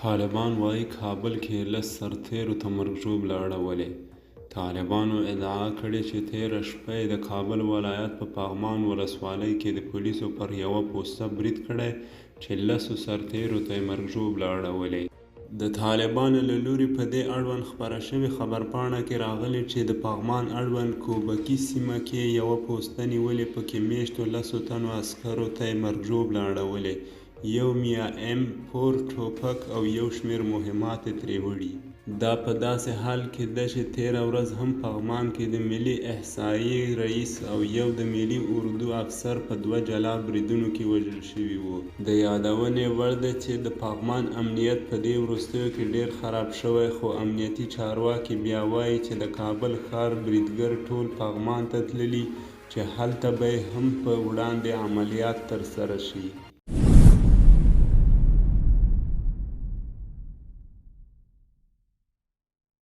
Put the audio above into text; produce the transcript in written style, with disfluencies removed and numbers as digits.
طالبان وايي کابل کې لس سرتیرو ته مرګ ژوبله اړولې. طالبانو ادعا کړې چې تېره شپه یې د کابل ولایت په پغمان ولسوالۍ کې د پولیسو پر یوه پوسته برید کړی چې لسو سرتیرو ته یې مرګ ژوبله اړولې. د طالبانو له لوري په دې اړوند خپره شوې خبرپاڼه کې راغلي چې د پغمان اړوند کوبکي سیمه کې یوه پوسته نیولې، پکې میشتو لسو تنو عسکرو ته یې مرګ ژوبله اړولې. یو میا M4 ټوپک او یو شمېر مهمات یې ترې وړي. دا په داسې حال کې ده چې تېره ورځ هم پغمان کې د ملي احصایې رئیس او یو د ملي اردو افسر په دوه جلا بریدونو کې وژل شوي وو. د یادونې وړ ده چې د پغمان امنیت په دې وروستیو کې ډېر خراب شوی، خو امنیتي چارواکي بیا وایي چې د کابل ښار بریدګر ټول پغمان ته تللي چې هلته به یې هم په وړاندې عملیات ترسره شي.